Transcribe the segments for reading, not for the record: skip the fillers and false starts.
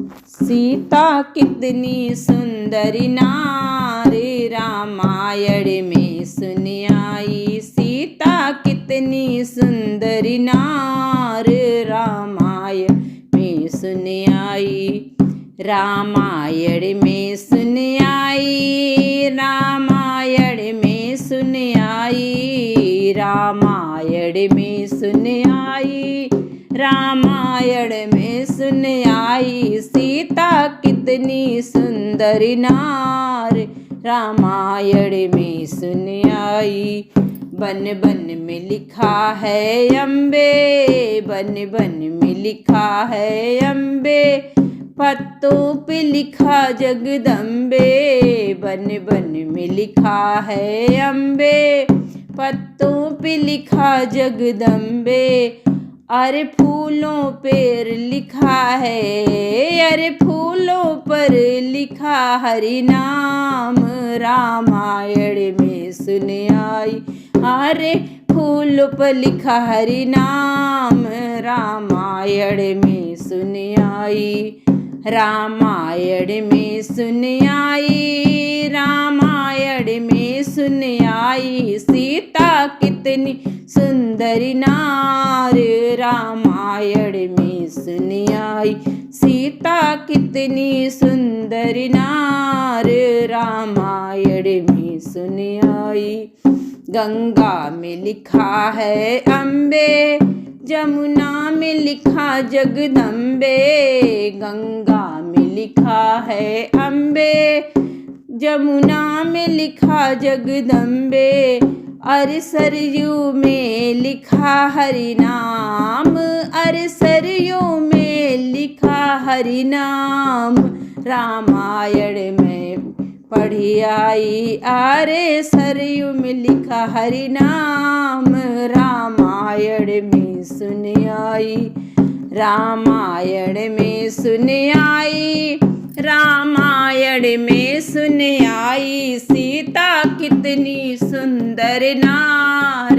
सीता कितनी सुंदरी नारी रामायण में सुन आई। सीता कितनी सुंदरी नार रामायण में सुन आई। रामायण में सुन आई। रामायण में सुन आई। रामायण में सुन आई। रामायण में सुन आई। सीता कितनी सुंदरी नार रामायण में सुन आई। बन बन में लिखा है अम्बे, बन बन में लिखा है अम्बे, पत्तों पे लिखा जगदम्बे। बन बन में लिखा है अम्बे, पत्तों पे लिखा जगदम्बे। अरे फूलों पर लिखा है, अरे फूलों पर लिखा हरि नाम रामायण में सुन आई। अरे फूलों पर लिखा हरि नाम रामायण में सुन आई। रामायण में सुन आई। रामायण में सुन आई। सीता कितनी सुंदरी नार रामायण में सुन आई। सीता कितनी सुंदरी नार रामायण में सुन आई। गंगा में लिखा है अम्बे, जमुना में लिखा जगदम्बे। गंगा में लिखा है अम्बे, जमुना में लिखा जगदम्बे। अरे सरयू में लिखा हरि नाम, अरे सरयू में लिखा हरि नाम रामायण में पढ़ी आई। अरे सरयू में लिखा हरि नाम रामायण में सुन आई। रामायण में सुन आई। रामायण में सुन आई। सीता कितनी सुंदर नार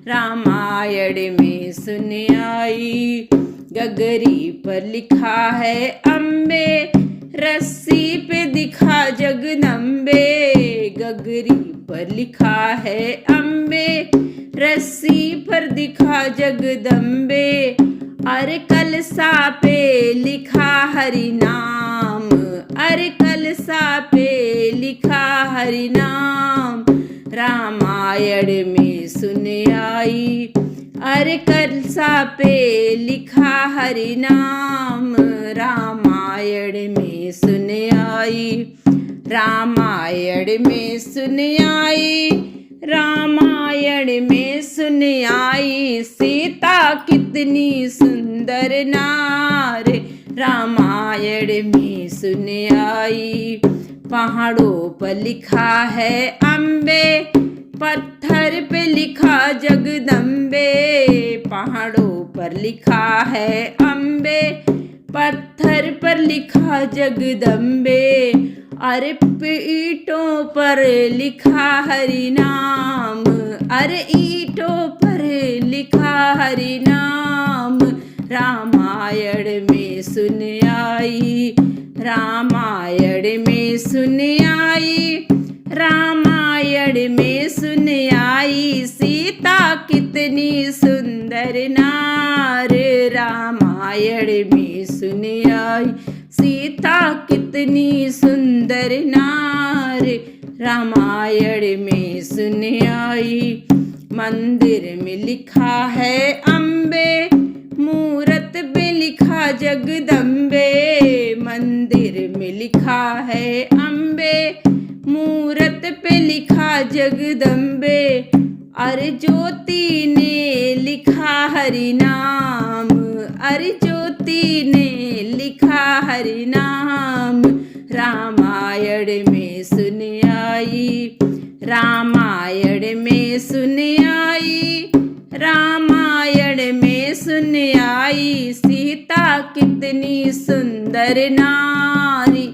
रामायण में सुन आई। गगरी पर लिखा है अम्बे, रस्सी पे दिखा जगदम्बे। गगरी पर लिखा है अम्बे, रस्सी पर दिखा जगदम्बे। अरे कलसा पे लिखा हरि नाम, अरे कलसा पे लिखा हरि नाम रामायण में सुन आई। अरे कलसा पे लिखा हरि नाम रामायण में सुन आई। रामायण में सुन आई। रामायण में सुन आई। सीता कितनी सुंदर नार रामायण में सुन आई। पहाड़ों पर लिखा है अम्बे, पत्थर पे लिखा जगदम्बे। पहाड़ों पर लिखा है अम्बे, पत्थर पर लिखा जगदम्बे। अरे ईंटों पर लिखा हरि नाम, अरे ईंटों पर लिखा हरि नाम रामायण में सुन आई। रामायण में सुन आई। रामायण में सुन आई। सीता कितनी सुंदर नार रामायण में सुन आई। सीता कितनी सुंदर नार रामायण में सुन आई। मंदिर में लिखा है अम्बे, मूरत पे लिखा जगदम्बे। मंदिर में लिखा है अम्बे, मूरत पे लिखा जगदम्बे। अरे ज्योति ने लिखा हरि नाम, अरे ज्योति ने लिखा हरि नाम रामायण में सुन आई। रामायण में सुन आई। रामायण में सुन आई। सीता कितनी सुंदर नारी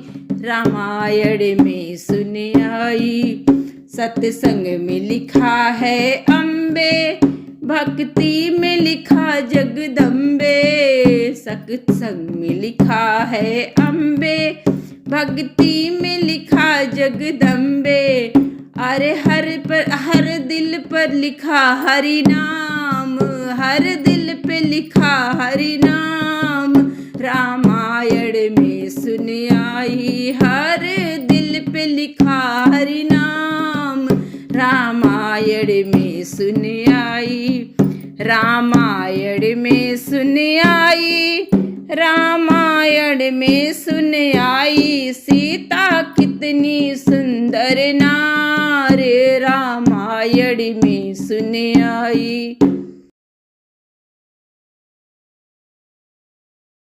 रामायण में सुन आई। सत्संग में लिखा है अम्बे, भक्ति में लिखा जगदम्बे। सत्संग में लिखा है अम्बे, भक्ति में लिखा जगदम्बे। अरे हर दिल पर लिखा हरि नाम, हर दिल पे लिखा हरि नाम। रामायण में सुन आई, हर दिल पे लिखा हरि नाम। रामायण में सुन आई, रामायण में सुन आई, रामायण में सुन आई। सीता कितनी सुंदर नार, रामायण में सुन आई।